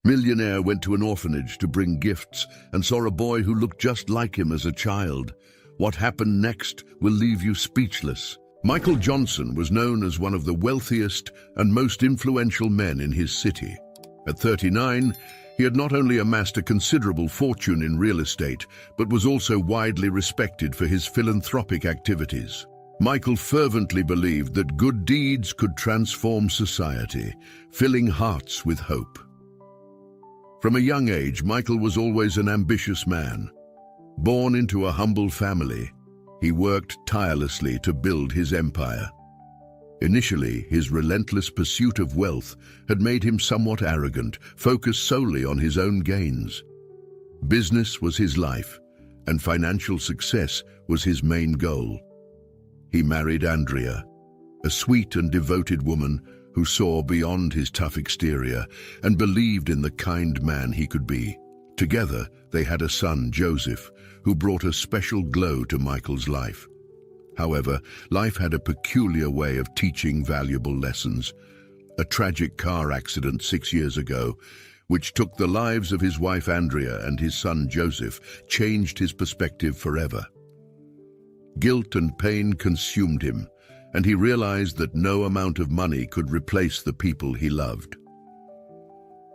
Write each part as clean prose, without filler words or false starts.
Millionaire went to an orphanage to bring gifts and saw a boy who looked just like him as a child. What happened next will leave you speechless. Michael Johnson was known as one of the wealthiest and most influential men in his city. At 39, he had not only amassed a considerable fortune in real estate, but was also widely respected for his philanthropic activities. Michael fervently believed that good deeds could transform society, filling hearts with hope. From a young age, Michael was always an ambitious man. Born into a humble family, he worked tirelessly to build his empire. Initially, his relentless pursuit of wealth had made him somewhat arrogant, focused solely on his own gains. Business was his life, and financial success was his main goal. He married Andrea, a sweet and devoted woman who saw beyond his tough exterior and believed in the kind man he could be. Together, they had a son, Joseph, who brought a special glow to Michael's life. However, life had a peculiar way of teaching valuable lessons. A tragic car accident 6 years ago, which took the lives of his wife Andrea and his son Joseph, changed his perspective forever. Guilt and pain consumed him, and he realized that no amount of money could replace the people he loved.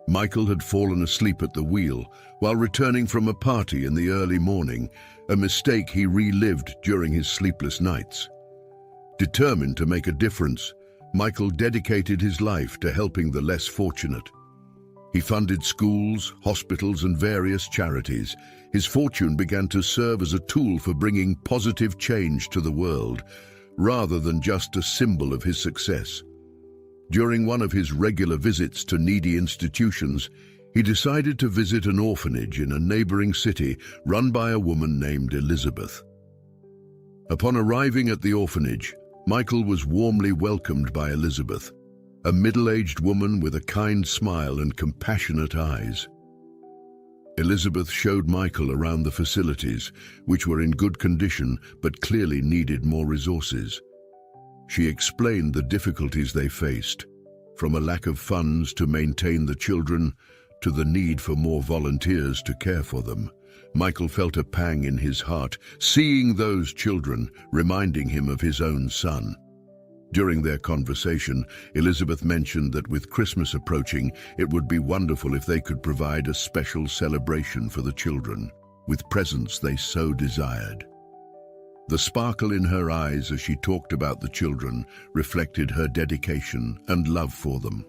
Michael had fallen asleep at the wheel while returning from a party in the early morning, a mistake he relived during his sleepless nights. Determined to make a difference, Michael dedicated his life to helping the less fortunate. He funded schools, hospitals, and various charities. His fortune began to serve as a tool for bringing positive change to the world, rather than just a symbol of his success. During one of his regular visits to needy institutions, he decided to visit an orphanage in a neighboring city run by a woman named Elizabeth. Upon arriving at the orphanage, Michael was warmly welcomed by Elizabeth, a middle-aged woman with a kind smile and compassionate eyes. Elizabeth showed Michael around the facilities, which were in good condition but clearly needed more resources. She explained the difficulties they faced, from a lack of funds to maintain the children to the need for more volunteers to care for them. Michael felt a pang in his heart, seeing those children, reminding him of his own son. During their conversation, Elizabeth mentioned that with Christmas approaching, it would be wonderful if they could provide a special celebration for the children, with presents they so desired. The sparkle in her eyes as she talked about the children reflected her dedication and love for them.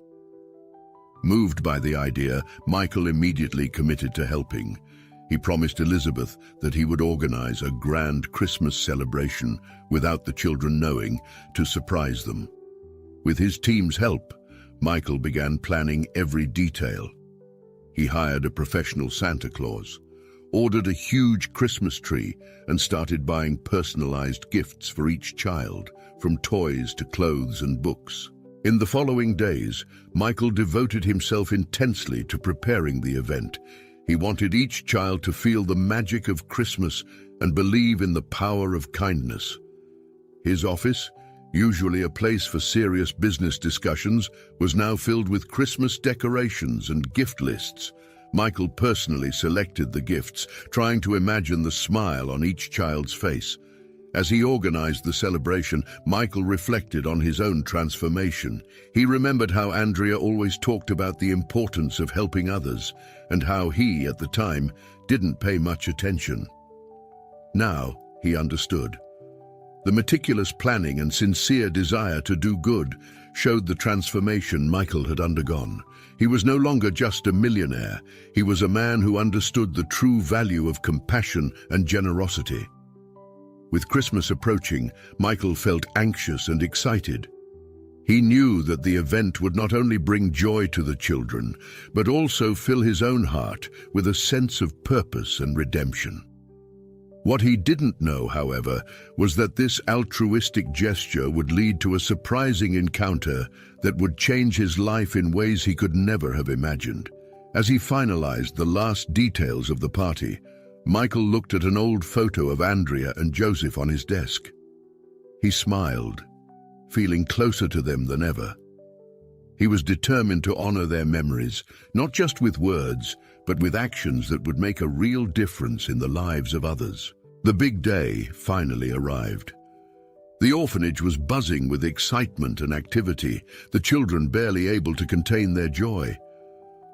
Moved by the idea, Michael immediately committed to helping. He promised Elizabeth that he would organize a grand Christmas celebration without the children knowing, to surprise them. With his team's help, Michael began planning every detail. He hired a professional Santa Claus, ordered a huge Christmas tree, and started buying personalized gifts for each child, from toys to clothes and books. In the following days, Michael devoted himself intensely to preparing the event. He wanted each child to feel the magic of Christmas and believe in the power of kindness. His office, usually a place for serious business discussions, was now filled with Christmas decorations and gift lists. Michael personally selected the gifts, trying to imagine the smile on each child's face. As he organized the celebration, Michael reflected on his own transformation. He remembered how Andrea always talked about the importance of helping others, and how he, at the time, didn't pay much attention. Now, he understood. The meticulous planning and sincere desire to do good showed the transformation Michael had undergone. He was no longer just a millionaire. He was a man who understood the true value of compassion and generosity. With Christmas approaching, Michael felt anxious and excited. He knew that the event would not only bring joy to the children, but also fill his own heart with a sense of purpose and redemption. What he didn't know, however, was that this altruistic gesture would lead to a surprising encounter that would change his life in ways he could never have imagined. As he finalized the last details of the party, Michael looked at an old photo of Andrea and Joseph on his desk. He smiled, feeling closer to them than ever. He was determined to honor their memories, not just with words, but with actions that would make a real difference in the lives of others. The big day finally arrived. The orphanage was buzzing with excitement and activity, the children barely able to contain their joy.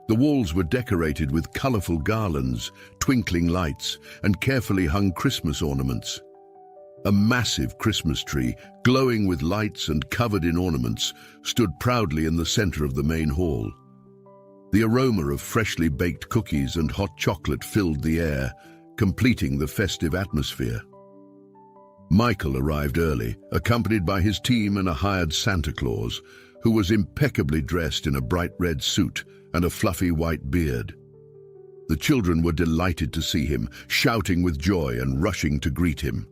The walls were decorated with colorful garlands, twinkling lights, and carefully hung Christmas ornaments. A massive Christmas tree, glowing with lights and covered in ornaments, stood proudly in the center of the main hall. The aroma of freshly baked cookies and hot chocolate filled the air, completing the festive atmosphere. Michael arrived early, accompanied by his team and a hired Santa Claus, who was impeccably dressed in a bright red suit and a fluffy white beard. The children were delighted to see him, shouting with joy and rushing to greet him.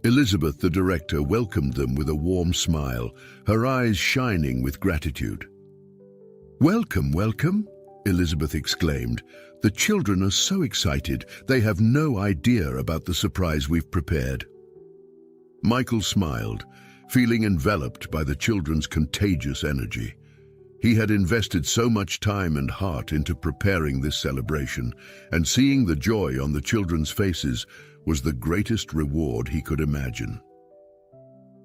Elizabeth, the director, welcomed them with a warm smile, her eyes shining with gratitude. "Welcome, welcome," Elizabeth exclaimed. "The children are so excited, they have no idea about the surprise we've prepared." Michael smiled, feeling enveloped by the children's contagious energy. He had invested so much time and heart into preparing this celebration, and seeing the joy on the children's faces was the greatest reward he could imagine.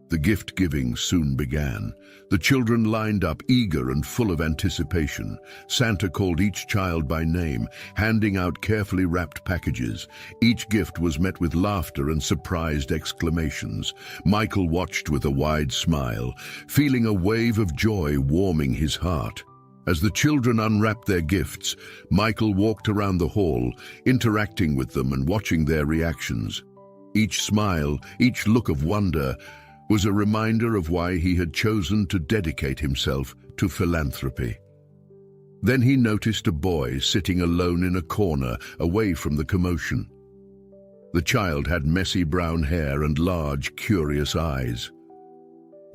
The gift-giving soon began. The children lined up, eager and full of anticipation. Santa called each child by name, handing out carefully wrapped packages. Each gift was met with laughter and surprised exclamations. Michael watched with a wide smile, feeling a wave of joy warming his heart. As the children unwrapped their gifts, Michael walked around the hall, interacting with them and watching their reactions. Each smile, each look of wonder, was a reminder of why he had chosen to dedicate himself to philanthropy. Then he noticed a boy sitting alone in a corner, away from the commotion. The child had messy brown hair and large, curious eyes.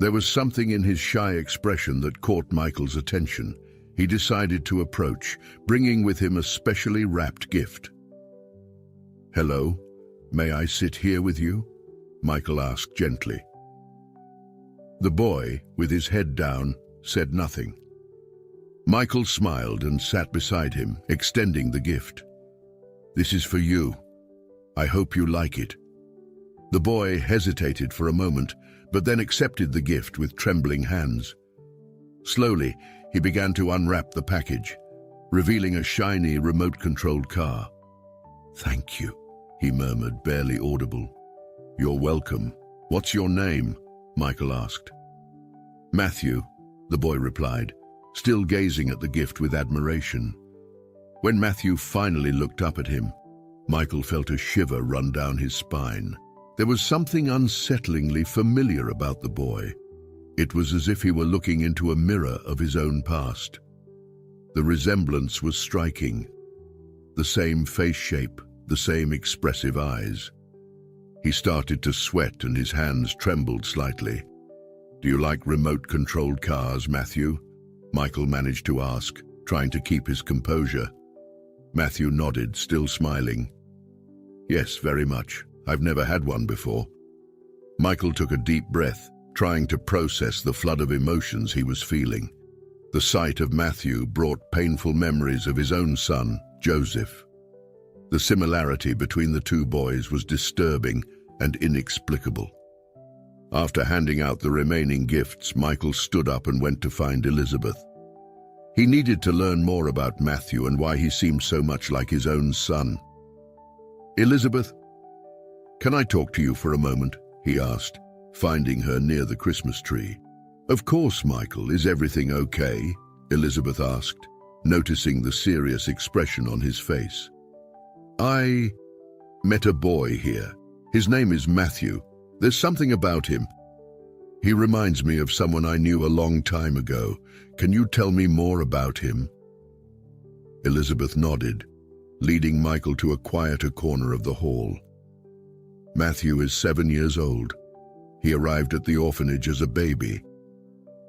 There was something in his shy expression that caught Michael's attention. He decided to approach, bringing with him a specially wrapped gift. "Hello, may I sit here with you?" Michael asked gently. The boy, with his head down, said nothing. Michael smiled and sat beside him, extending the gift. "This is for you. I hope you like it." The boy hesitated for a moment, but then accepted the gift with trembling hands. Slowly, he began to unwrap the package, revealing a shiny, remote-controlled car. "Thank you," he murmured, barely audible. "You're welcome. What's your name?" Michael asked. "Matthew," the boy replied, still gazing at the gift with admiration. When Matthew finally looked up at him, Michael felt a shiver run down his spine. There was something unsettlingly familiar about the boy. It was as if he were looking into a mirror of his own past. The resemblance was striking. The same face shape, the same expressive eyes. He started to sweat and his hands trembled slightly. "Do you like remote-controlled cars, Matthew?" Michael managed to ask, trying to keep his composure. Matthew nodded, still smiling. "Yes, very much. I've never had one before." Michael took a deep breath, trying to process the flood of emotions he was feeling. The sight of Matthew brought painful memories of his own son, Joseph. The similarity between the two boys was disturbing and inexplicable. After handing out the remaining gifts, Michael stood up and went to find Elizabeth. He needed to learn more about Matthew and why he seemed so much like his own son. "Elizabeth, can I talk to you for a moment?" he asked, finding her near the Christmas tree. "Of course, Michael. Is everything okay?" Elizabeth asked, noticing the serious expression on his face. "I met a boy here. His name is Matthew. There's something about him. He reminds me of someone I knew a long time ago. Can you tell me more about him?" Elizabeth nodded, leading Michael to a quieter corner of the hall. "Matthew is 7 years old. He arrived at the orphanage as a baby.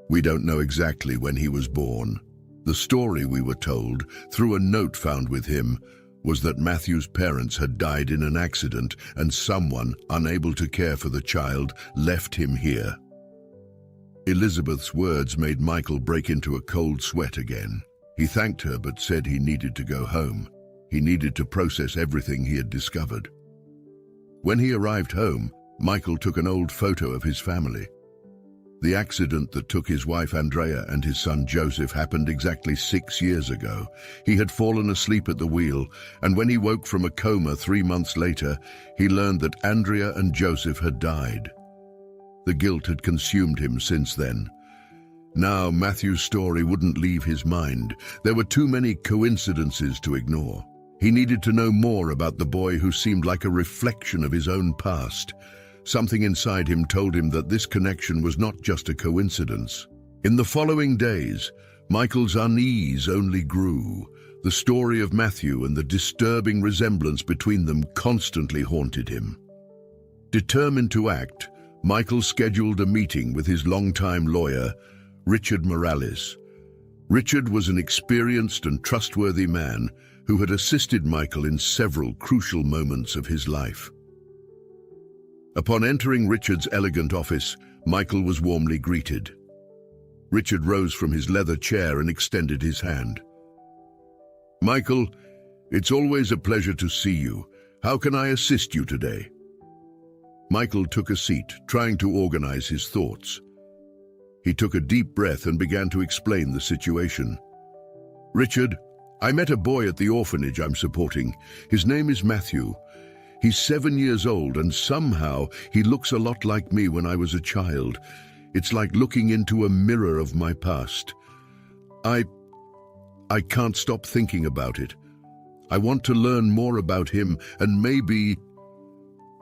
We don't know exactly when he was born. The story we were told, through a note found with him, was that Matthew's parents had died in an accident and someone, unable to care for the child, left him here." Elizabeth's words made Michael break into a cold sweat again. He thanked her but said he needed to go home. He needed to process everything he had discovered. When he arrived home, Michael took an old photo of his family. The accident that took his wife Andrea and his son Joseph happened exactly 6 years ago. He had fallen asleep at the wheel, and when he woke from a coma 3 months later, he learned that Andrea and Joseph had died. The guilt had consumed him since then. Now Matthew's story wouldn't leave his mind. There were too many coincidences to ignore. He needed to know more about the boy who seemed like a reflection of his own past. Something inside him told him that this connection was not just a coincidence. In the following days, Michael's unease only grew. The story of Matthew and the disturbing resemblance between them constantly haunted him. Determined to act, Michael scheduled a meeting with his longtime lawyer, Richard Morales. Richard was an experienced and trustworthy man who had assisted Michael in several crucial moments of his life. Upon entering Richard's elegant office, Michael was warmly greeted. Richard rose from his leather chair and extended his hand. "Michael, it's always a pleasure to see you. How can I assist you today?" Michael took a seat, trying to organize his thoughts. He took a deep breath and began to explain the situation. "Richard, I met a boy at the orphanage I'm supporting. His name is Matthew. He's 7 years old, and somehow he looks a lot like me when I was a child. It's like looking into a mirror of my past. I can't stop thinking about it. I want to learn more about him and maybe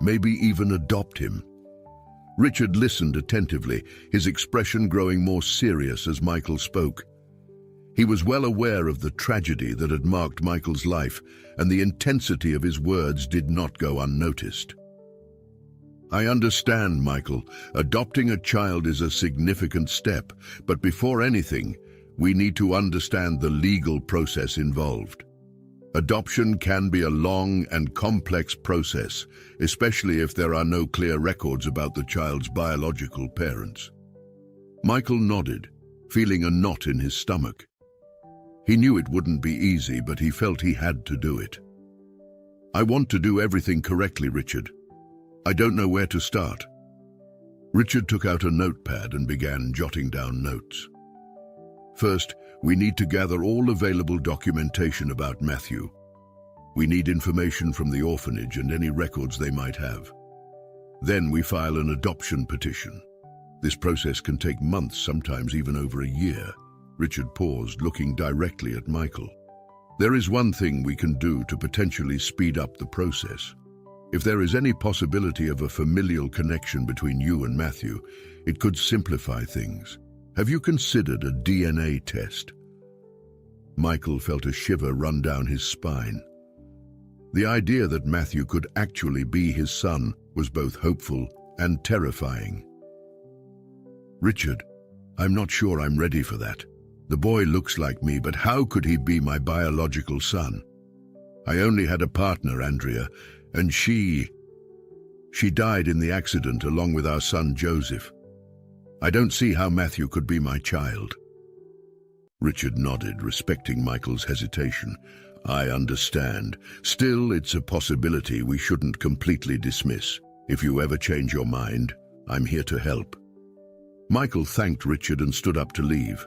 even adopt him." Richard listened attentively, his expression growing more serious as Michael spoke. He was well aware of the tragedy that had marked Michael's life, and the intensity of his words did not go unnoticed. "I understand, Michael. Adopting a child is a significant step, but before anything, we need to understand the legal process involved. Adoption can be a long and complex process, especially if there are no clear records about the child's biological parents." Michael nodded, feeling a knot in his stomach. He knew it wouldn't be easy, but he felt he had to do it. "I want to do everything correctly, Richard. I don't know where to start." Richard took out a notepad and began jotting down notes. "First, we need to gather all available documentation about Matthew. We need information from the orphanage and any records they might have. Then we file an adoption petition. This process can take months, sometimes even over a year." Richard paused, looking directly at Michael. "There is one thing we can do to potentially speed up the process. If there is any possibility of a familial connection between you and Matthew, it could simplify things. Have you considered a DNA test?" Michael felt a shiver run down his spine. The idea that Matthew could actually be his son was both hopeful and terrifying. "Richard, I'm not sure I'm ready for that. The boy looks like me, but how could he be my biological son? I only had a partner, Andrea, and she died in the accident along with our son Joseph. I don't see how Matthew could be my child." Richard nodded, respecting Michael's hesitation. "I understand. Still, it's a possibility we shouldn't completely dismiss. If you ever change your mind, I'm here to help." Michael thanked Richard and stood up to leave.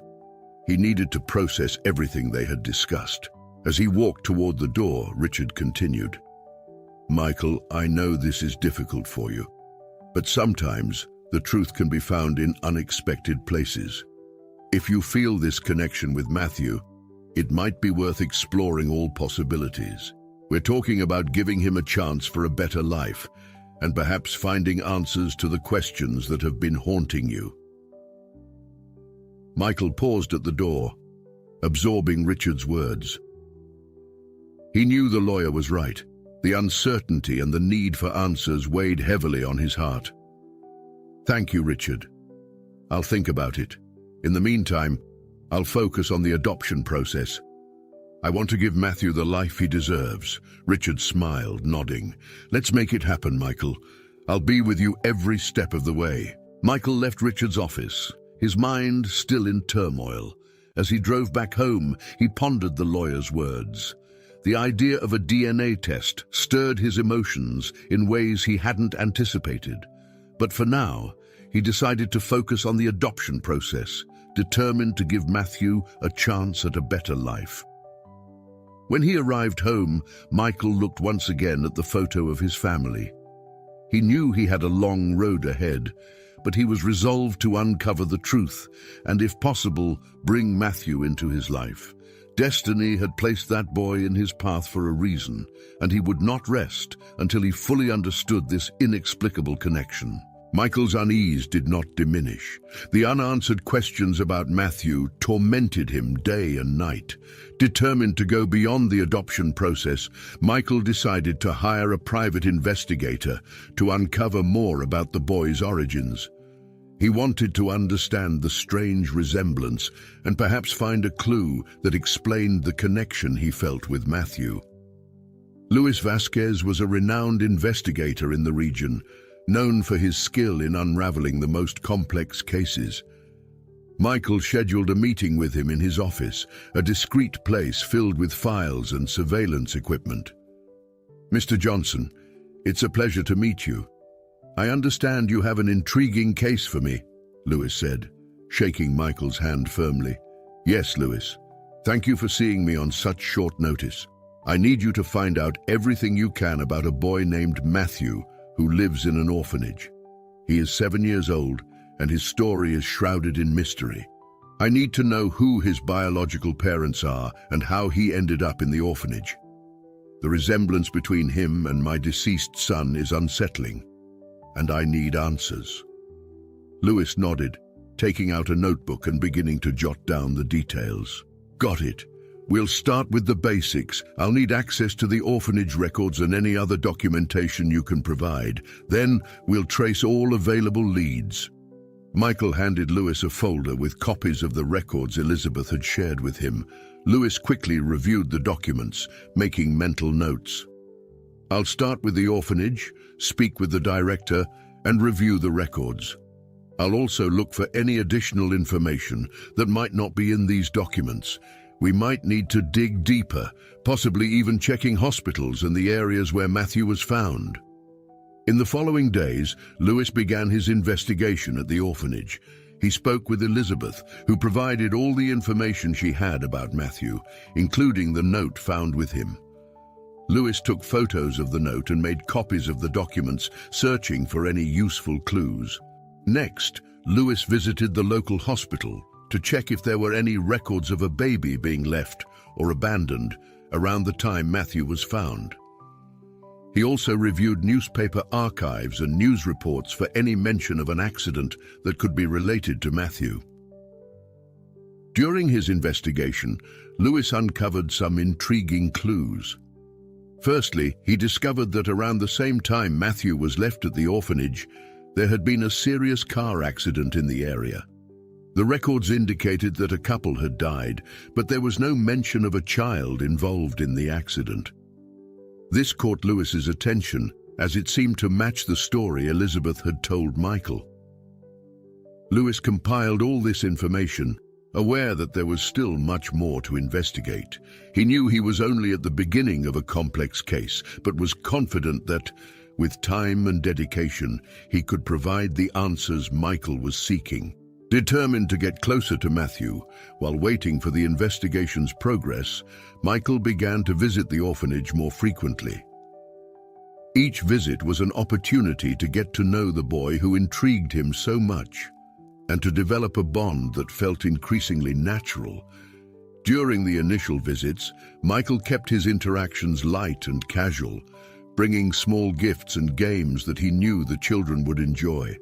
He needed to process everything they had discussed. As he walked toward the door, Richard continued, "Michael, I know this is difficult for you, but sometimes the truth can be found in unexpected places. If you feel this connection with Matthew, it might be worth exploring all possibilities. We're talking about giving him a chance for a better life, and perhaps finding answers to the questions that have been haunting you." Michael paused at the door, absorbing Richard's words. He knew the lawyer was right. The uncertainty and the need for answers weighed heavily on his heart. "Thank you, Richard. I'll think about it. In the meantime, I'll focus on the adoption process. I want to give Matthew the life he deserves." Richard smiled, nodding. "Let's make it happen, Michael. I'll be with you every step of the way." Michael left Richard's office. his mind still in turmoil. As he drove back home, he pondered the lawyer's words. The idea of a DNA test stirred his emotions in ways he hadn't anticipated. But for now, he decided to focus on the adoption process, determined to give Matthew a chance at a better life. When he arrived home, Michael looked once again at the photo of his family. He knew he had a long road ahead, but he was resolved to uncover the truth and, if possible, bring Matthew into his life. Destiny had placed that boy in his path for a reason, and he would not rest until he fully understood this inexplicable connection. Michael's unease did not diminish. The unanswered questions about Matthew tormented him day and night. Determined to go beyond the adoption process, Michael decided to hire a private investigator to uncover more about the boy's origins. He wanted to understand the strange resemblance and perhaps find a clue that explained the connection he felt with Matthew. Luis Vasquez was a renowned investigator in the region, known for his skill in unraveling the most complex cases. Michael scheduled a meeting with him in his office, a discreet place filled with files and surveillance equipment. "Mr. Johnson, it's a pleasure to meet you. I understand you have an intriguing case for me," Luis said, shaking Michael's hand firmly. "Yes, Luis. Thank you for seeing me on such short notice. I need you to find out everything you can about a boy named Matthew who lives in an orphanage. He is 7 years old, and his story is shrouded in mystery. I need to know who his biological parents are and how he ended up in the orphanage. The resemblance between him and my deceased son is unsettling, and I need answers." Luis nodded, taking out a notebook and beginning to jot down the details. "Got it. We'll start with the basics. I'll need access to the orphanage records and any other documentation you can provide. Then we'll trace all available leads." Michael handed Luis a folder with copies of the records Elizabeth had shared with him. Luis quickly reviewed the documents, making mental notes. "I'll start with the orphanage, speak with the director, and review the records. I'll also look for any additional information that might not be in these documents. We might need to dig deeper, possibly even checking hospitals and the areas where Matthew was found." In the following days, Luis began his investigation at the orphanage. He spoke with Elizabeth, who provided all the information she had about Matthew, including the note found with him. Luis took photos of the note and made copies of the documents, searching for any useful clues. Next, Luis visited the local hospital to check if there were any records of a baby being left or abandoned around the time Matthew was found. He also reviewed newspaper archives and news reports for any mention of an accident that could be related to Matthew. During his investigation, Luis uncovered some intriguing clues. Firstly, he discovered that around the same time Matthew was left at the orphanage, there had been a serious car accident in the area. The records indicated that a couple had died, but there was no mention of a child involved in the accident. This caught Luis's attention, as it seemed to match the story Elizabeth had told Michael. Luis compiled all this information, aware that there was still much more to investigate. He knew he was only at the beginning of a complex case, but was confident that, with time and dedication, he could provide the answers Michael was seeking. Determined to get closer to Matthew, while waiting for the investigation's progress, Michael began to visit the orphanage more frequently. Each visit was an opportunity to get to know the boy who intrigued him so much, and to develop a bond that felt increasingly natural. During the initial visits, Michael kept his interactions light and casual, bringing small gifts and games that he knew the children would enjoy.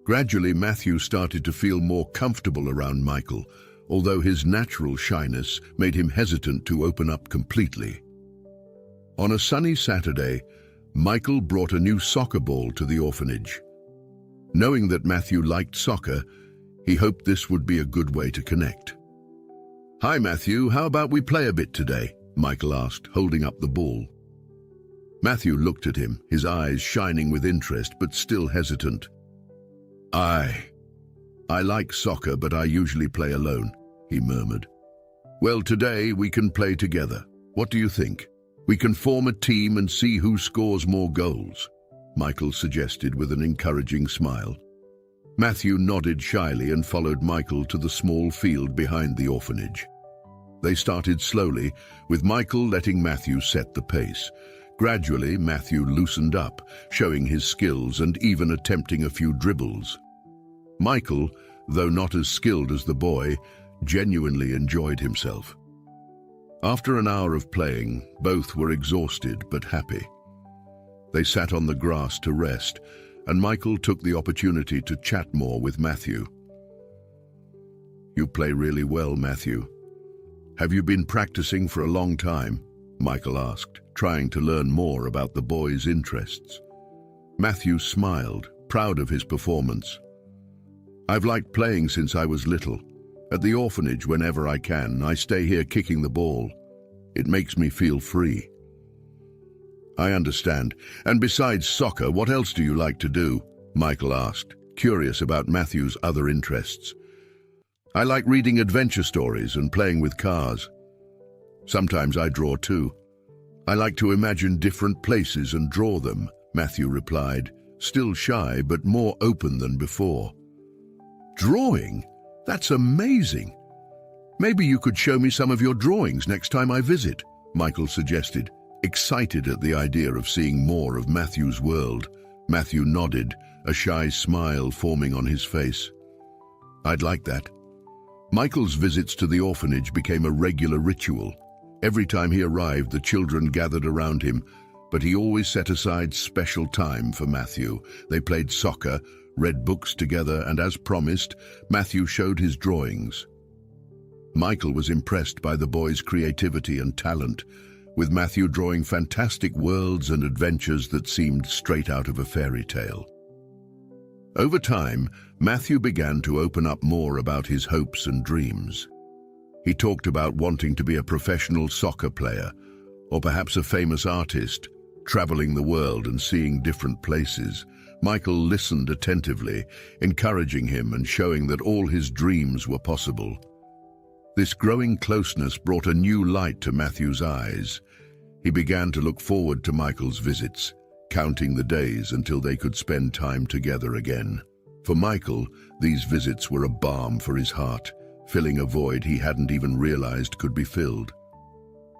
Gradually, Matthew started to feel more comfortable around Michael, although his natural shyness made him hesitant to open up completely. On a sunny Saturday, Michael brought a new soccer ball to the orphanage. Knowing that Matthew liked soccer, he hoped this would be a good way to connect. "Hi, Matthew, how about we play a bit today?" Michael asked, holding up the ball. Matthew looked at him, his eyes shining with interest but still hesitant. "I like soccer, but I usually play alone," he murmured. "Well, today we can play together. What do you think? We can form a team and see who scores more goals," Michael suggested with an encouraging smile. Matthew nodded shyly and followed Michael to the small field behind the orphanage. They started slowly, with Michael letting Matthew set the pace. Gradually, Matthew loosened up, showing his skills and even attempting a few dribbles. Michael, though not as skilled as the boy, genuinely enjoyed himself. After an hour of playing, both were exhausted but happy. They sat on the grass to rest, and Michael took the opportunity to chat more with Matthew. "You play really well, Matthew. Have you been practicing for a long time?" Michael asked, trying to learn more about the boy's interests. Matthew smiled, proud of his performance. "I've liked playing since I was little. At the orphanage, whenever I can, I stay here kicking the ball. It makes me feel free." "I understand. And besides soccer, what else do you like to do?" Michael asked, curious about Matthew's other interests. "I like reading adventure stories and playing with cars. Sometimes I draw too. I like to imagine different places and draw them," Matthew replied, still shy but more open than before. "Drawing? That's amazing. Maybe you could show me some of your drawings next time I visit," Michael suggested, excited at the idea of seeing more of Matthew's world. Matthew nodded, a shy smile forming on his face. "I'd like that." Michael's visits to the orphanage became a regular ritual. Every time he arrived, the children gathered around him, but he always set aside special time for Matthew. They played soccer, read books together, and as promised, Matthew showed his drawings. Michael was impressed by the boy's creativity and talent, with Matthew drawing fantastic worlds and adventures that seemed straight out of a fairy tale. Over time, Matthew began to open up more about his hopes and dreams. He talked about wanting to be a professional soccer player, or perhaps a famous artist, traveling the world and seeing different places. Michael listened attentively, encouraging him and showing that all his dreams were possible. This growing closeness brought a new light to Matthew's eyes. He began to look forward to Michael's visits, counting the days until they could spend time together again. For Michael, these visits were a balm for his heart, filling a void he hadn't even realized could be filled.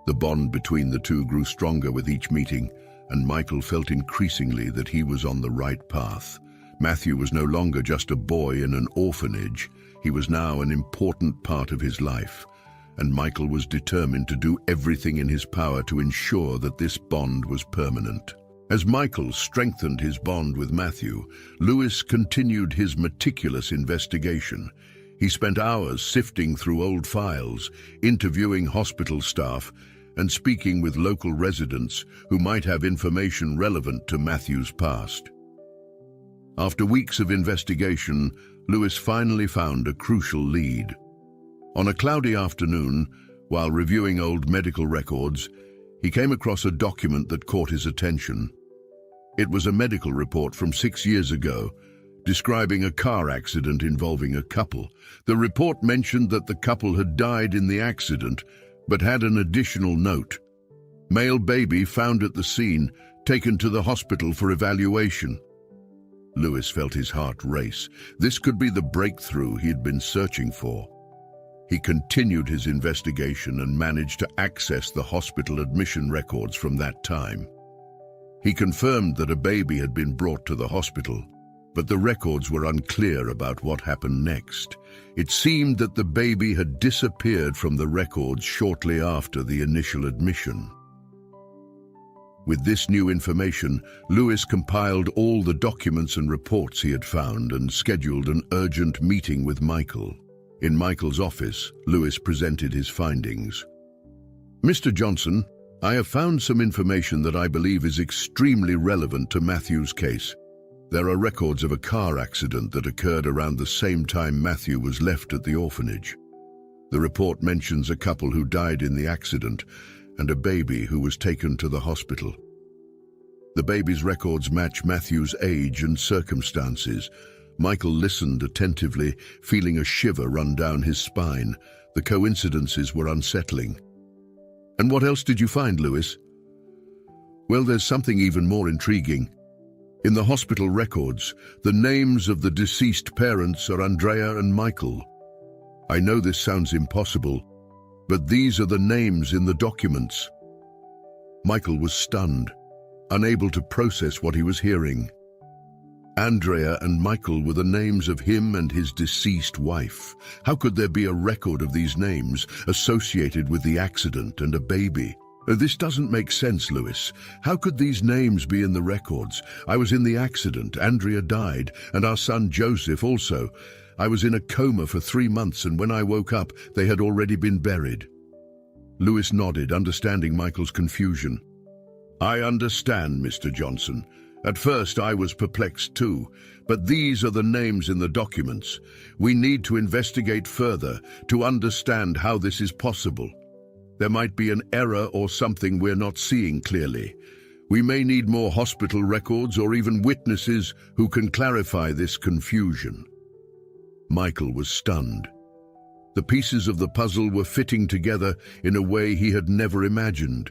The bond between the two grew stronger with each meeting, and Michael felt increasingly that he was on the right path. Matthew was no longer just a boy in an orphanage. He was now an important part of his life, and Michael was determined to do everything in his power to ensure that this bond was permanent. As Michael strengthened his bond with Matthew, Lewis continued his meticulous investigation. He spent hours sifting through old files, interviewing hospital staff, and speaking with local residents who might have information relevant to Matthew's past. After weeks of investigation, Lewis finally found a crucial lead. On a cloudy afternoon, while reviewing old medical records, he came across a document that caught his attention. It was a medical report from 6 years ago, describing a car accident involving a couple. The report mentioned that the couple had died in the accident, but had an additional note. "Male baby found at the scene, taken to the hospital for evaluation." Lewis felt his heart race. This could be the breakthrough he had been searching for. He continued his investigation and managed to access the hospital admission records from that time. He confirmed that a baby had been brought to the hospital, but the records were unclear about what happened next. It seemed that the baby had disappeared from the records shortly after the initial admission. With this new information, Lewis compiled all the documents and reports he had found and scheduled an urgent meeting with Michael. In Michael's office, Lewis presented his findings. "Mr. Johnson, I have found some information that I believe is extremely relevant to Matthew's case. There are records of a car accident that occurred around the same time Matthew was left at the orphanage. The report mentions a couple who died in the accident and a baby who was taken to the hospital. The baby's records match Matthew's age and circumstances, Michael listened attentively, feeling a shiver run down his spine. The coincidences were unsettling. "And what else did you find, Lewis?" "Well, there's something even more intriguing. In the hospital records, the names of the deceased parents are Andrea and Michael. I know this sounds impossible, but these are the names in the documents." Michael was stunned, unable to process what he was hearing. Andrea and Michael were the names of him and his deceased wife. How could there be a record of these names associated with the accident and a baby? "This doesn't make sense, Lewis. How could these names be in the records? I was in the accident, Andrea died, and our son Joseph also. I was in a coma for 3 months, and when I woke up, they had already been buried." Lewis nodded, understanding Michael's confusion. "I understand, Mr. Johnson. At first I was perplexed too, but these are the names in the documents. We need to investigate further to understand how this is possible. There might be an error or something we're not seeing clearly. We may need more hospital records or even witnesses who can clarify this confusion." Michael was stunned. The pieces of the puzzle were fitting together in a way he had never imagined.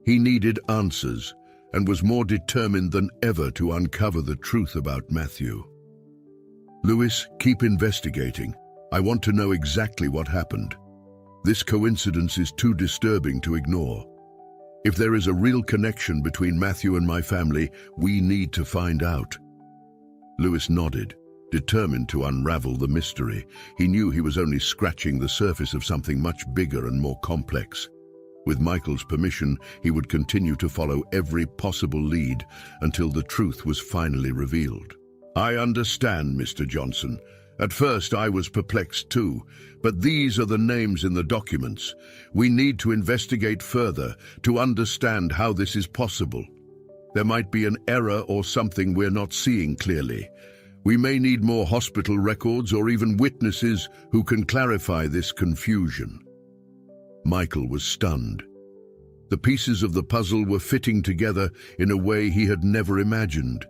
He needed answers and was more determined than ever to uncover the truth about Matthew. "Lewis, keep investigating. I want to know exactly what happened. This coincidence is too disturbing to ignore. If there is a real connection between Matthew and my family, we need to find out." Lewis nodded, determined to unravel the mystery. He knew he was only scratching the surface of something much bigger and more complex. With Michael's permission, he would continue to follow every possible lead until the truth was finally revealed. "I understand, Mr. Johnson. At first I was perplexed too, but these are the names in the documents. We need to investigate further to understand how this is possible. There might be an error or something we're not seeing clearly. We may need more hospital records or even witnesses who can clarify this confusion." Michael was stunned. The pieces of the puzzle were fitting together in a way he had never imagined.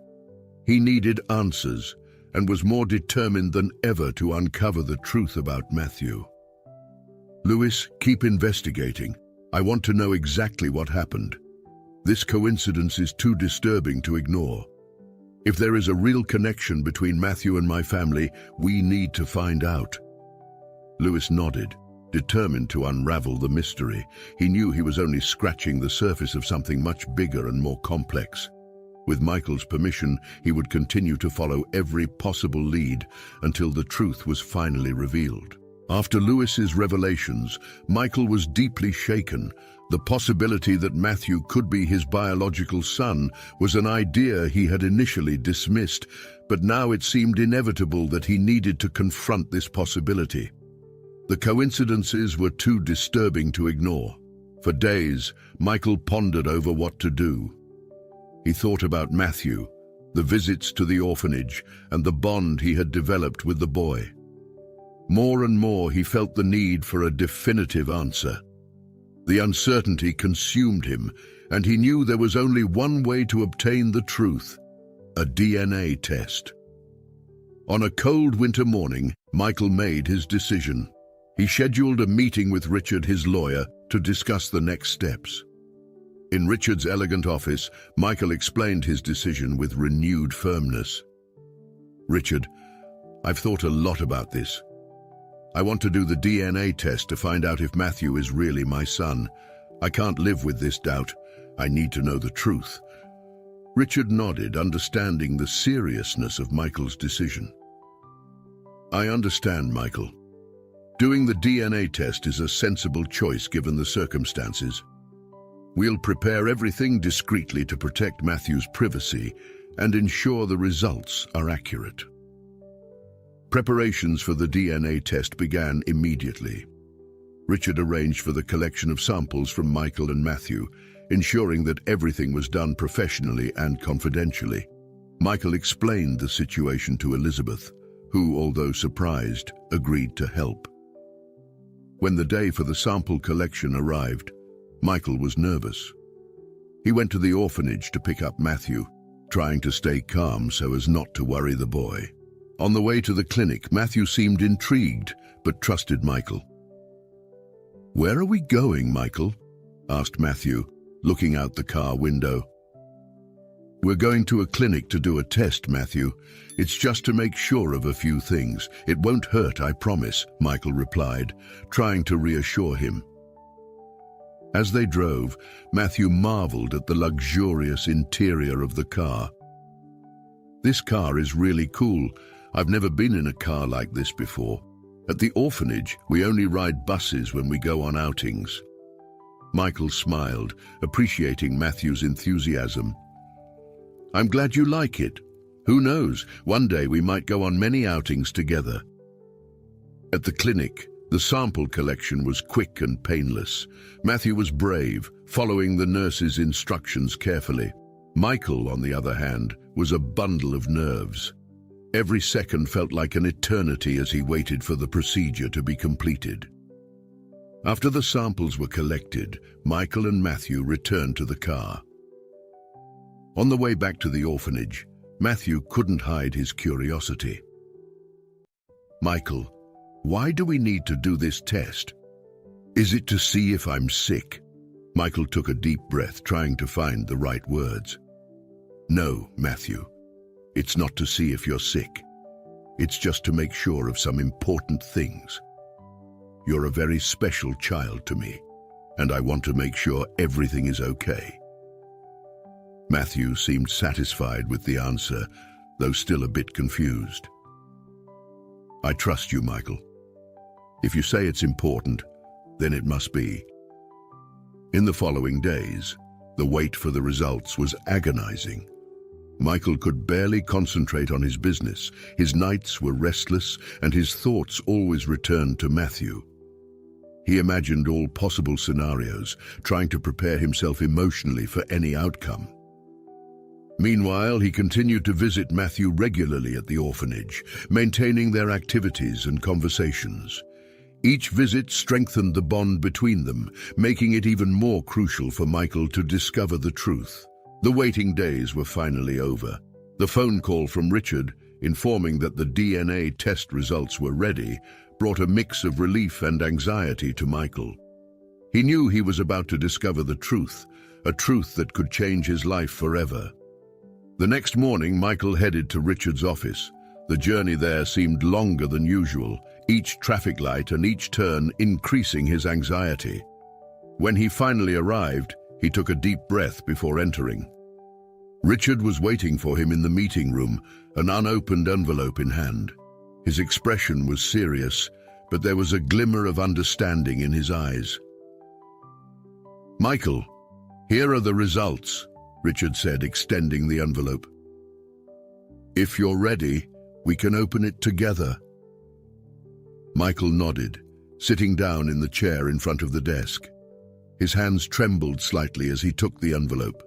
He needed answers and was more determined than ever to uncover the truth about Matthew. "Lewis, keep investigating. I want to know exactly what happened. This coincidence is too disturbing to ignore. If there is a real connection between Matthew and my family, we need to find out." Lewis nodded, determined to unravel the mystery. He knew he was only scratching the surface of something much bigger and more complex. With Michael's permission, he would continue to follow every possible lead until the truth was finally revealed. After Lewis's revelations, Michael was deeply shaken. The possibility that Matthew could be his biological son was an idea he had initially dismissed, but now it seemed inevitable that he needed to confront this possibility. The coincidences were too disturbing to ignore. For days, Michael pondered over what to do. He thought about Matthew, the visits to the orphanage, and the bond he had developed with the boy. More and more, he felt the need for a definitive answer. The uncertainty consumed him, and he knew there was only one way to obtain the truth: a DNA test. On a cold winter morning, Michael made his decision. He scheduled a meeting with Richard, his lawyer, to discuss the next steps. In Richard's elegant office, Michael explained his decision with renewed firmness. "Richard, I've thought a lot about this. I want to do the DNA test to find out if Matthew is really my son. I can't live with this doubt. I need to know the truth." Richard nodded, understanding the seriousness of Michael's decision. "I understand, Michael. Doing the DNA test is a sensible choice given the circumstances. We'll prepare everything discreetly to protect Matthew's privacy and ensure the results are accurate." Preparations for the DNA test began immediately. Richard arranged for the collection of samples from Michael and Matthew, ensuring that everything was done professionally and confidentially. Michael explained the situation to Elizabeth, who, although surprised, agreed to help. When the day for the sample collection arrived, Michael was nervous. He went to the orphanage to pick up Matthew, trying to stay calm so as not to worry the boy. On the way to the clinic, Matthew seemed intrigued, but trusted Michael. "Where are we going, Michael?" asked Matthew, looking out the car window. "We're going to a clinic to do a test, Matthew. It's just to make sure of a few things. It won't hurt, I promise," Michael replied, trying to reassure him. As they drove, Matthew marveled at the luxurious interior of the car. "This car is really cool. I've never been in a car like this before. At the orphanage, we only ride buses when we go on outings." Michael smiled, appreciating Matthew's enthusiasm. "I'm glad you like it. Who knows, one day we might go on many outings together." At the clinic, the sample collection was quick and painless. Matthew was brave, following the nurse's instructions carefully. Michael, on the other hand, was a bundle of nerves. Every second felt like an eternity as he waited for the procedure to be completed. After the samples were collected, Michael and Matthew returned to the car. On the way back to the orphanage, Matthew couldn't hide his curiosity. "Michael, why do we need to do this test? Is it to see if I'm sick?" Michael took a deep breath, trying to find the right words. "No, Matthew. It's not to see if you're sick. It's just to make sure of some important things. You're a very special child to me, and I want to make sure everything is okay." Matthew seemed satisfied with the answer, though still a bit confused. "I trust you, Michael. If you say it's important, then it must be." In the following days, the wait for the results was agonizing. Michael could barely concentrate on his business. His nights were restless, and his thoughts always returned to Matthew. He imagined all possible scenarios, trying to prepare himself emotionally for any outcome. Meanwhile, he continued to visit Matthew regularly at the orphanage, maintaining their activities and conversations. Each visit strengthened the bond between them, making it even more crucial for Michael to discover the truth. The waiting days were finally over. The phone call from Richard, informing that the DNA test results were ready, brought a mix of relief and anxiety to Michael. He knew he was about to discover the truth, a truth that could change his life forever. The next morning, Michael headed to Richard's office. The journey there seemed longer than usual, each traffic light and each turn increasing his anxiety. When he finally arrived, he took a deep breath before entering. Richard was waiting for him in the meeting room, an unopened envelope in hand. His expression was serious, but there was a glimmer of understanding in his eyes. "Michael, here are the results," Richard said, extending the envelope. "If you're ready, we can open it together." Michael nodded, sitting down in the chair in front of the desk. His hands trembled slightly as he took the envelope.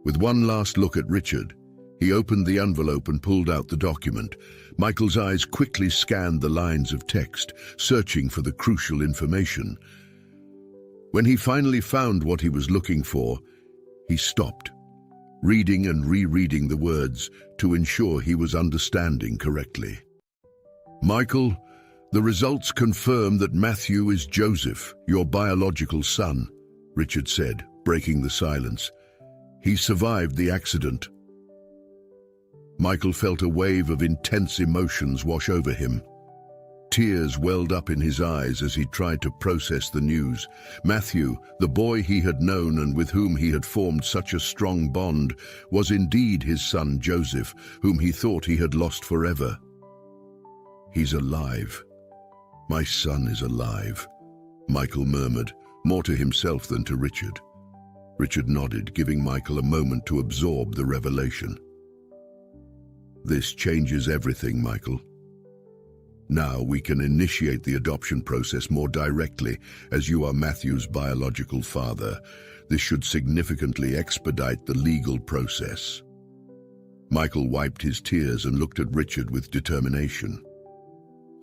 With one last look at Richard, he opened the envelope and pulled out the document. Michael's eyes quickly scanned the lines of text, searching for the crucial information. When he finally found what he was looking for, he stopped, reading and rereading the words to ensure he was understanding correctly. "Michael, the results confirm that Matthew is Joseph, your biological son," Richard said, breaking the silence. "He survived the accident." Michael felt a wave of intense emotions wash over him. Tears welled up in his eyes as he tried to process the news. Matthew, the boy he had known and with whom he had formed such a strong bond, was indeed his son Joseph, whom he thought he had lost forever. "He's alive. My son is alive," Michael murmured, more to himself than to Richard. Richard nodded, giving Michael a moment to absorb the revelation. "This changes everything, Michael. Now we can initiate the adoption process more directly, as you are Matthew's biological father. This should significantly expedite the legal process." Michael wiped his tears and looked at Richard with determination.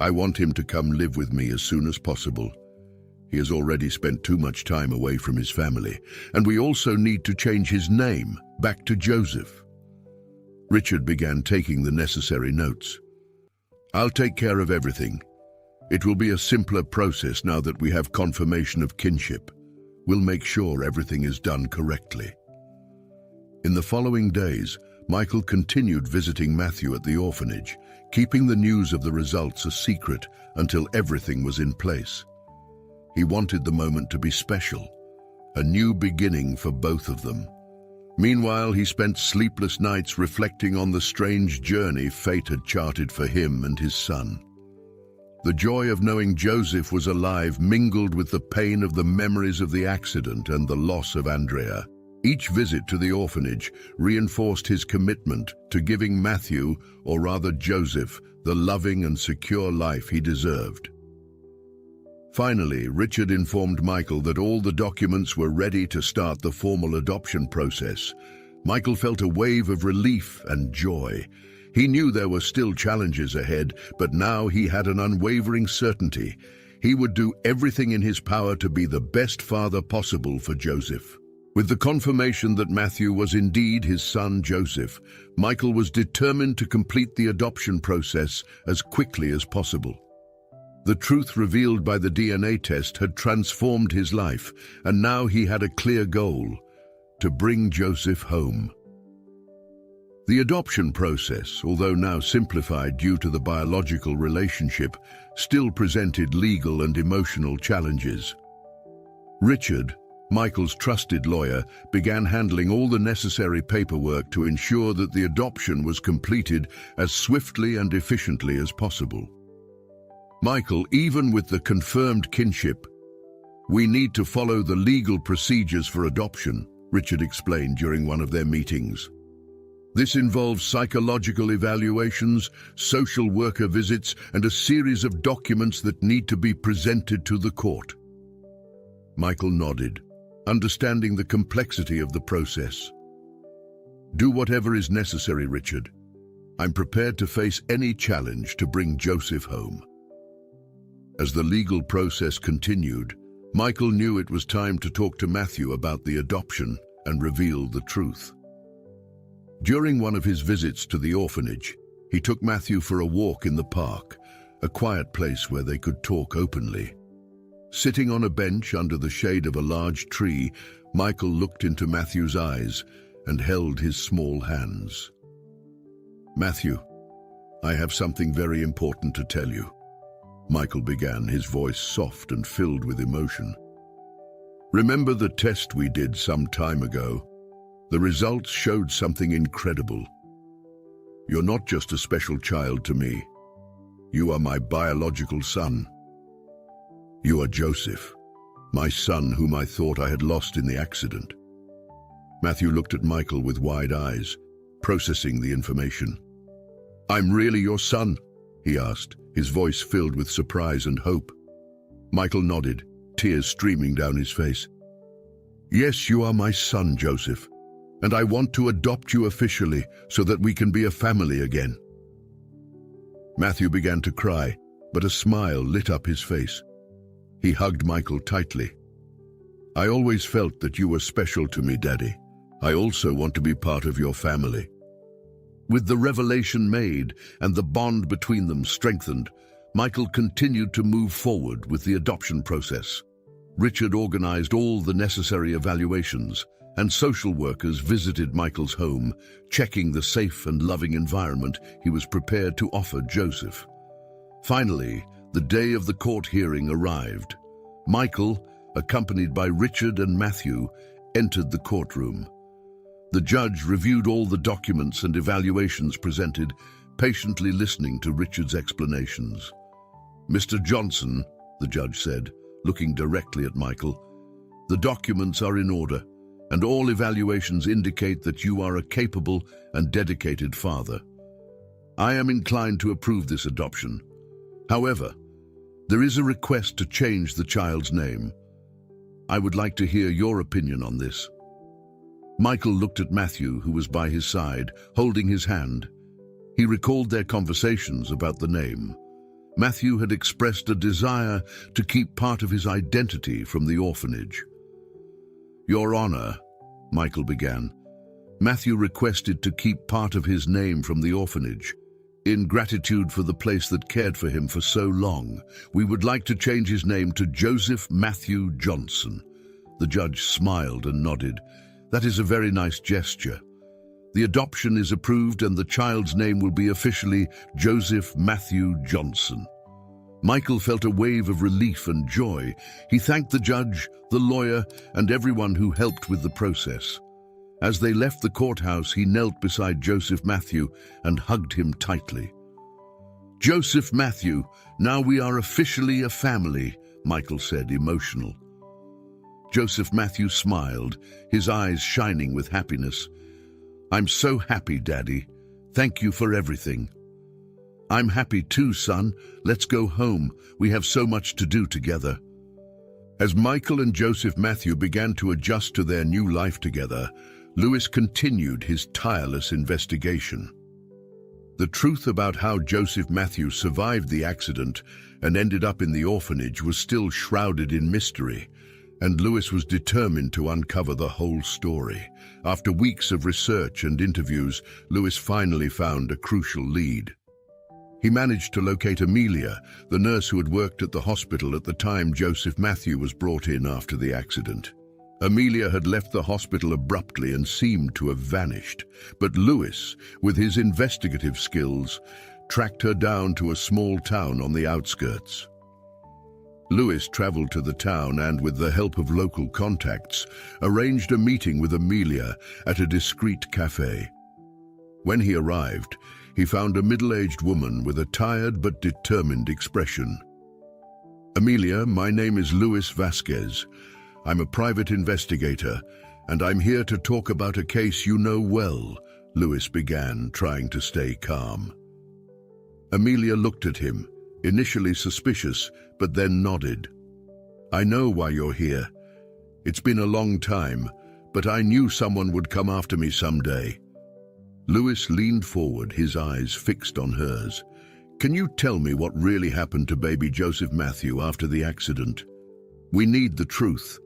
"I want him to come live with me as soon as possible. He has already spent too much time away from his family, and we also need to change his name back to Joseph." Richard began taking the necessary notes. I'll take care of everything. It will be a simpler process now that we have confirmation of kinship. We'll make sure everything is done correctly. In the following days, Michael continued visiting Matthew at the orphanage, keeping the news of the results a secret until everything was in place. He wanted the moment to be special, a new beginning for both of them. Meanwhile, he spent sleepless nights reflecting on the strange journey fate had charted for him and his son. The joy of knowing Joseph was alive mingled with the pain of the memories of the accident and the loss of Andrea. Each visit to the orphanage reinforced his commitment to giving Matthew, or rather Joseph, the loving and secure life he deserved. Finally, Richard informed Michael that all the documents were ready to start the formal adoption process. Michael felt a wave of relief and joy. He knew there were still challenges ahead, but now he had an unwavering certainty. He would do everything in his power to be the best father possible for Joseph. With the confirmation that Matthew was indeed his son Joseph, Michael was determined to complete the adoption process as quickly as possible. The truth revealed by the DNA test had transformed his life, and now he had a clear goal: to bring Joseph home. The adoption process, although now simplified due to the biological relationship, still presented legal and emotional challenges. Richard, Michael's trusted lawyer, began handling all the necessary paperwork to ensure that the adoption was completed as swiftly and efficiently as possible. Michael, even with the confirmed kinship, "We need to follow the legal procedures for adoption," Richard explained during one of their meetings. "This involves psychological evaluations, social worker visits, and a series of documents that need to be presented to the court." Michael nodded, understanding the complexity of the process. "Do whatever is necessary, Richard. I'm prepared to face any challenge to bring Joseph home." As the legal process continued, Michael knew it was time to talk to Matthew about the adoption and reveal the truth. During one of his visits to the orphanage, he took Matthew for a walk in the park, a quiet place where they could talk openly. Sitting on a bench under the shade of a large tree, Michael looked into Matthew's eyes and held his small hands. "Matthew, I have something very important to tell you," Michael began, his voice soft and filled with emotion. "Remember the test we did some time ago? The results showed something incredible. You're not just a special child to me. You are my biological son. You are Joseph, my son whom I thought I had lost in the accident." Matthew looked at Michael with wide eyes, processing the information. "I'm really your son?" he asked, his voice filled with surprise and hope. Michael nodded, tears streaming down his face. "Yes, you are my son, Joseph, and I want to adopt you officially so that we can be a family again." Matthew began to cry, but a smile lit up his face. He hugged Michael tightly. "I always felt that you were special to me, Daddy. I also want to be part of your family." With the revelation made and the bond between them strengthened, Michael continued to move forward with the adoption process. Richard organized all the necessary evaluations, and social workers visited Michael's home, checking the safe and loving environment he was prepared to offer Joseph. Finally, the day of the court hearing arrived. Michael, accompanied by Richard and Matthew, entered the courtroom. The judge reviewed all the documents and evaluations presented, patiently listening to Richard's explanations. "Mr. Johnson," the judge said, looking directly at Michael, "the documents are in order, and all evaluations indicate that you are a capable and dedicated father. I am inclined to approve this adoption. However, there is a request to change the child's name. I would like to hear your opinion on this." Michael looked at Matthew, who was by his side, holding his hand. He recalled their conversations about the name. Matthew had expressed a desire to keep part of his identity from the orphanage. "Your Honor," Michael began, "Matthew requested to keep part of his name from the orphanage. In gratitude for the place that cared for him for so long, we would like to change his name to Joseph Matthew Johnson." The judge smiled and nodded. "That is a very nice gesture. The adoption is approved and the child's name will be officially Joseph Matthew Johnson." Michael felt a wave of relief and joy. He thanked the judge, the lawyer, and everyone who helped with the process. As they left the courthouse, he knelt beside Joseph Matthew and hugged him tightly. "Joseph Matthew, now we are officially a family," Michael said, emotional. Joseph Matthew smiled, his eyes shining with happiness. "I'm so happy, Daddy. Thank you for everything." "I'm happy too, son. Let's go home. We have so much to do together." As Michael and Joseph Matthew began to adjust to their new life together, Lewis continued his tireless investigation. The truth about how Joseph Matthew survived the accident and ended up in the orphanage was still shrouded in mystery, and Lewis was determined to uncover the whole story. After weeks of research and interviews, Lewis finally found a crucial lead. He managed to locate Amelia, the nurse who had worked at the hospital at the time Joseph Matthew was brought in after the accident. Amelia had left the hospital abruptly and seemed to have vanished, but Lewis, with his investigative skills, tracked her down to a small town on the outskirts. Lewis traveled to the town and, with the help of local contacts, arranged a meeting with Amelia at a discreet cafe. When he arrived, he found a middle-aged woman with a tired but determined expression. "Amelia, my name is Luis Vasquez. I'm a private investigator, and I'm here to talk about a case you know well," Lewis began, trying to stay calm. Amelia looked at him, initially suspicious, but then nodded. "I know why you're here. It's been a long time, but I knew someone would come after me someday." Lewis leaned forward, his eyes fixed on hers. "Can you tell me what really happened to baby Joseph Matthew after the accident? We need the truth."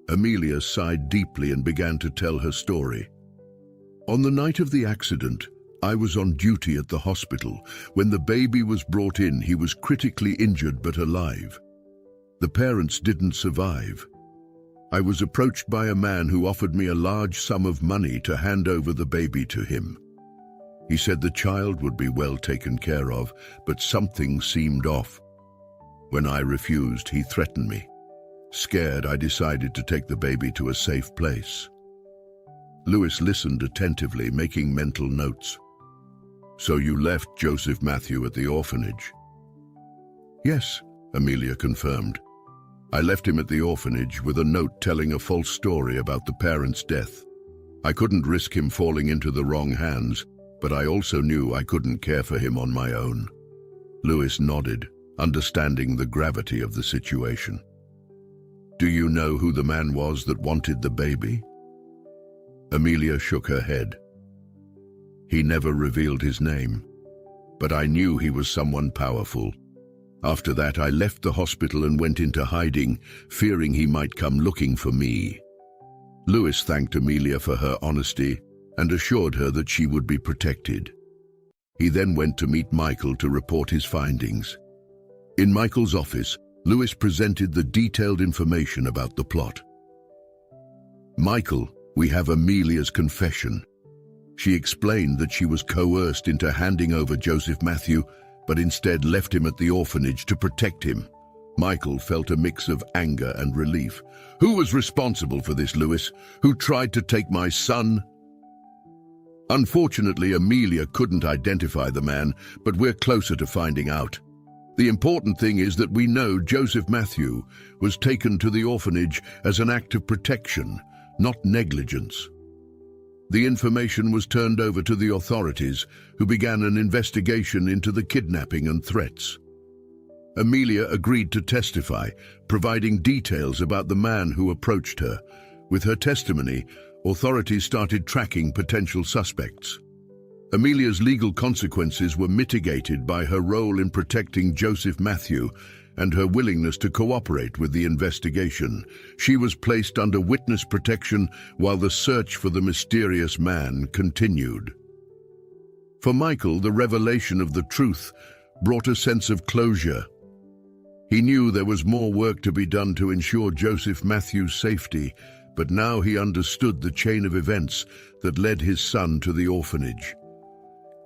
Amelia sighed deeply and began to tell her story. "On the night of the accident, I was on duty at the hospital. When the baby was brought in, he was critically injured but alive. The parents didn't survive. I was approached by a man who offered me a large sum of money to hand over the baby to him. He said the child would be well taken care of, but something seemed off. When I refused, he threatened me. Scared, I decided to take the baby to a safe place." Lewis listened attentively, making mental notes. "So you left Joseph Matthew at the orphanage?" "Yes," Amelia confirmed. "I left him at the orphanage with a note telling a false story about the parents' death. I couldn't risk him falling into the wrong hands, but I also knew I couldn't care for him on my own." Lewis nodded, understanding the gravity of the situation. "Do you know who the man was that wanted the baby?" Amelia shook her head. "He never revealed his name, but I knew he was someone powerful. After that, I left the hospital and went into hiding, fearing he might come looking for me." Lewis thanked Amelia for her honesty and assured her that she would be protected. He then went to meet Michael to report his findings. In Michael's office, Lewis presented the detailed information about the plot. "Michael, we have Amelia's confession. She explained that she was coerced into handing over Joseph Matthew, but instead left him at the orphanage to protect him." Michael felt a mix of anger and relief. "Who was responsible for this, Lewis? Who tried to take my son?" "Unfortunately, Amelia couldn't identify the man, but we're closer to finding out. The important thing is that we know Joseph Matthew was taken to the orphanage as an act of protection, not negligence." The information was turned over to the authorities, who began an investigation into the kidnapping and threats. Amelia agreed to testify, providing details about the man who approached her. With her testimony, authorities started tracking potential suspects. Amelia's legal consequences were mitigated by her role in protecting Joseph Matthew and her willingness to cooperate with the investigation. She was placed under witness protection while the search for the mysterious man continued. For Michael, the revelation of the truth brought a sense of closure. He knew there was more work to be done to ensure Joseph Matthew's safety, but now he understood the chain of events that led his son to the orphanage.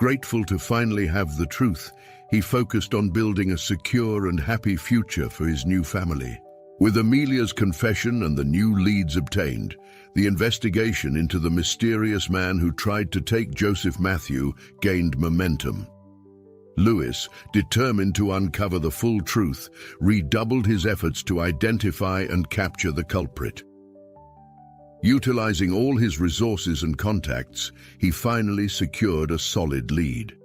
Grateful to finally have the truth, he focused on building a secure and happy future for his new family. With Amelia's confession and the new leads obtained, the investigation into the mysterious man who tried to take Joseph Matthew gained momentum. Lewis, determined to uncover the full truth, redoubled his efforts to identify and capture the culprit. Utilizing all his resources and contacts, he finally secured a solid lead.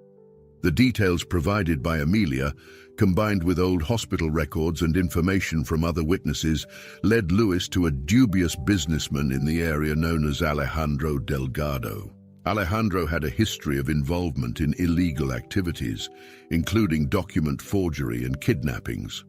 The details provided by Amelia, combined with old hospital records and information from other witnesses, led Lewis to a dubious businessman in the area known as Alejandro Delgado. Alejandro had a history of involvement in illegal activities, including document forgery and kidnappings.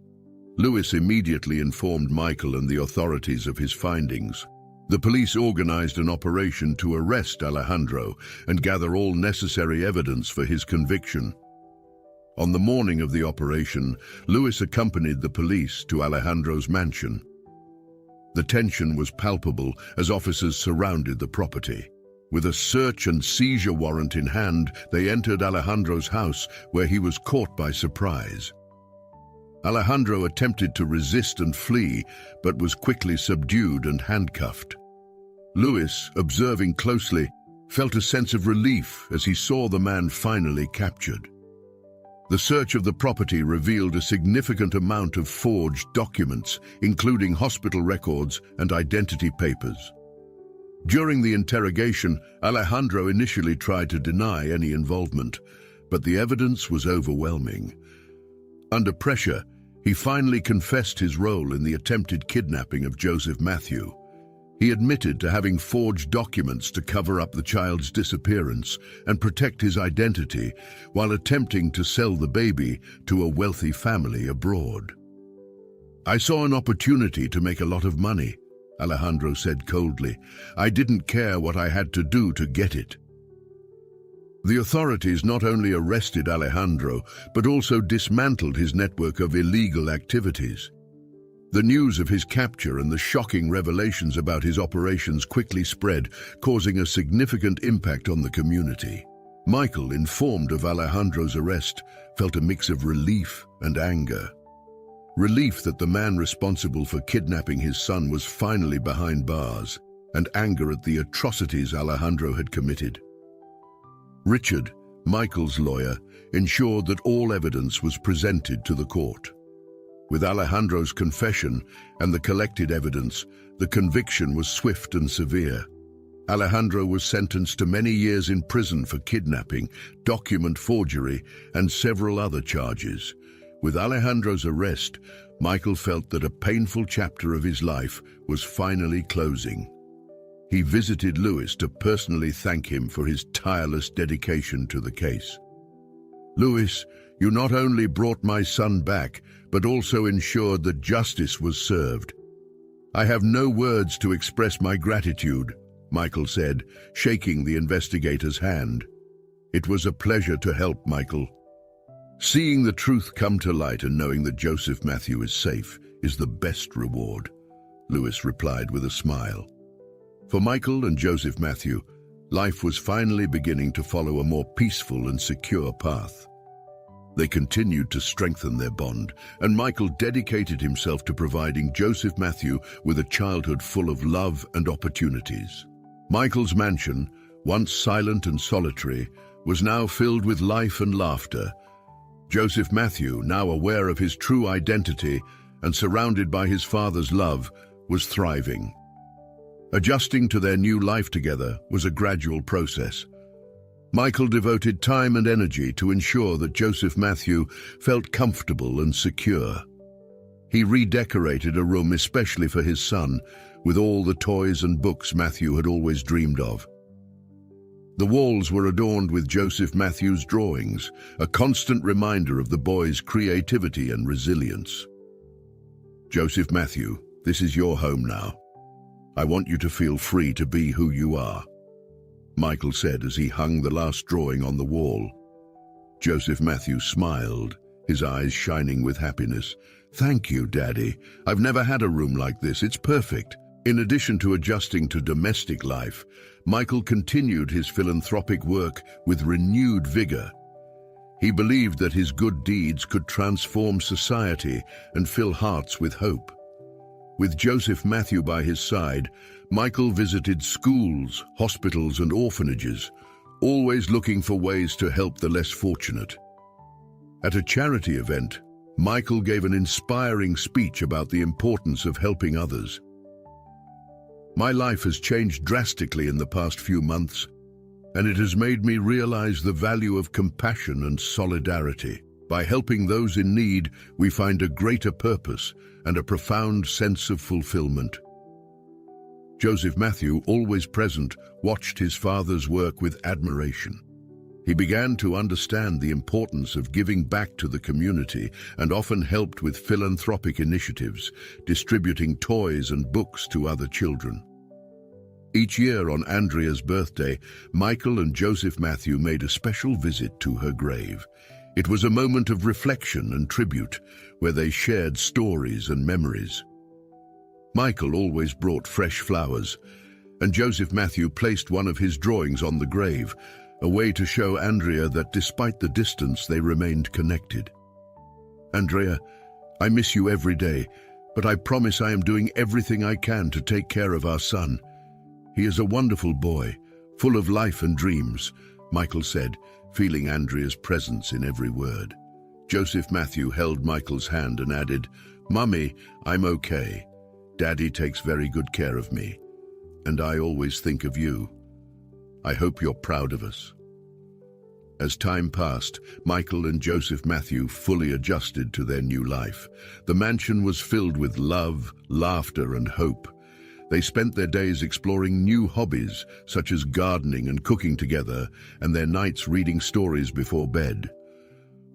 Lewis immediately informed Michael and the authorities of his findings. The police organized an operation to arrest Alejandro and gather all necessary evidence for his conviction. On the morning of the operation, Lewis accompanied the police to Alejandro's mansion. The tension was palpable as officers surrounded the property. With a search and seizure warrant in hand, they entered Alejandro's house, where he was caught by surprise. Alejandro attempted to resist and flee, but was quickly subdued and handcuffed. Lewis, observing closely, felt a sense of relief as he saw the man finally captured. The search of the property revealed a significant amount of forged documents, including hospital records and identity papers. During the interrogation, Alejandro initially tried to deny any involvement, but the evidence was overwhelming. Under pressure, he finally confessed his role in the attempted kidnapping of Joseph Matthew. He admitted to having forged documents to cover up the child's disappearance and protect his identity while attempting to sell the baby to a wealthy family abroad. "I saw an opportunity to make a lot of money," Alejandro said coldly. "I didn't care what I had to do to get it." The authorities not only arrested Alejandro, but also dismantled his network of illegal activities. The news of his capture and the shocking revelations about his operations quickly spread, causing a significant impact on the community. Michael, informed of Alejandro's arrest, felt a mix of relief and anger. Relief that the man responsible for kidnapping his son was finally behind bars, and anger at the atrocities Alejandro had committed. Richard, Michael's lawyer, ensured that all evidence was presented to the court. With Alejandro's confession and the collected evidence, the conviction was swift and severe. Alejandro was sentenced to many years in prison for kidnapping, document forgery, and several other charges. With Alejandro's arrest, Michael felt that a painful chapter of his life was finally closing. He visited Lewis to personally thank him for his tireless dedication to the case. "Lewis, you not only brought my son back, but also ensured that justice was served. I have no words to express my gratitude," Michael said, shaking the investigator's hand. "It was a pleasure to help, Michael." "Seeing the truth come to light and knowing that Joseph Matthew is safe is the best reward," Lewis replied with a smile. For Michael and Joseph Matthew, life was finally beginning to follow a more peaceful and secure path. They continued to strengthen their bond, and Michael dedicated himself to providing Joseph Matthew with a childhood full of love and opportunities. Michael's mansion, once silent and solitary, was now filled with life and laughter. Joseph Matthew, now aware of his true identity and surrounded by his father's love, was thriving. Adjusting to their new life together was a gradual process. Michael devoted time and energy to ensure that Joseph Matthew felt comfortable and secure. He redecorated a room especially for his son, with all the toys and books Matthew had always dreamed of. The walls were adorned with Joseph Matthew's drawings, a constant reminder of the boy's creativity and resilience. "Joseph Matthew, this is your home now. I want you to feel free to be who you are." Michael said as he hung the last drawing on the wall. Joseph Matthew smiled, his eyes shining with happiness. "Thank you, Daddy. I've never had a room like this. It's perfect." In addition to adjusting to domestic life, Michael continued his philanthropic work with renewed vigor. He believed that his good deeds could transform society and fill hearts with hope. With Joseph Matthew by his side, Michael visited schools, hospitals, and orphanages, always looking for ways to help the less fortunate. At a charity event, Michael gave an inspiring speech about the importance of helping others. "My life has changed drastically in the past few months, and it has made me realize the value of compassion and solidarity. By helping those in need, we find a greater purpose and a profound sense of fulfillment." Joseph Matthew, always present, watched his father's work with admiration. He began to understand the importance of giving back to the community and often helped with philanthropic initiatives, distributing toys and books to other children. Each year on Andrea's birthday, Michael and Joseph Matthew made a special visit to her grave. It was a moment of reflection and tribute, where they shared stories and memories. Michael always brought fresh flowers, and Joseph Matthew placed one of his drawings on the grave, a way to show Andrea that despite the distance, they remained connected. "Andrea, I miss you every day, but I promise I am doing everything I can to take care of our son. He is a wonderful boy, full of life and dreams," Michael said, feeling Andrea's presence in every word. Joseph Matthew held Michael's hand and added, "Mummy, I'm okay. Daddy takes very good care of me, and I always think of you. I hope you're proud of us." As time passed, Michael and Joseph Matthew fully adjusted to their new life. The mansion was filled with love, laughter, and hope. They spent their days exploring new hobbies, such as gardening and cooking together, and their nights reading stories before bed.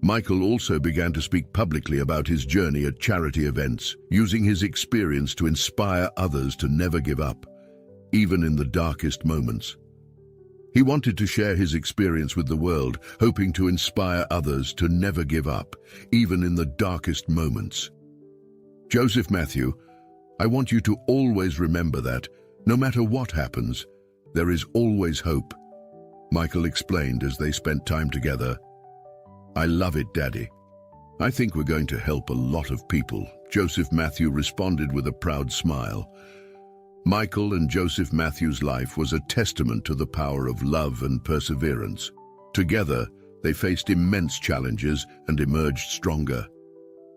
Michael also began to speak publicly about his journey at charity events, using his experience to inspire others to never give up, even in the darkest moments. He wanted to share his experience with the world, hoping to inspire others to never give up, even in the darkest moments. Joseph Matthew, I want you to always remember that, no matter what happens, there is always hope, Michael explained as they spent time together. "I love it, Daddy. I think we're going to help a lot of people," Joseph Matthew responded with a proud smile. Michael and Joseph Matthew's life was a testament to the power of love and perseverance. Together, they faced immense challenges and emerged stronger.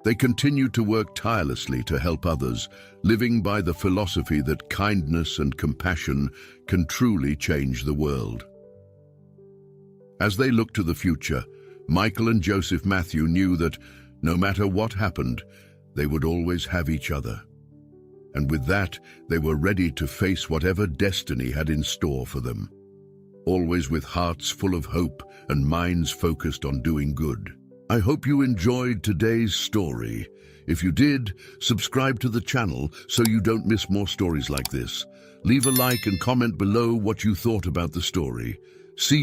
They continued to work tirelessly to help others, living by the philosophy that kindness and compassion can truly change the world. As they looked to the future, Michael and Joseph Matthew knew that, no matter what happened, they would always have each other. And with that, they were ready to face whatever destiny had in store for them, always with hearts full of hope and minds focused on doing good. I hope you enjoyed today's story. If you did, subscribe to the channel so you don't miss more stories like this. Leave a like and comment below what you thought about the story. See you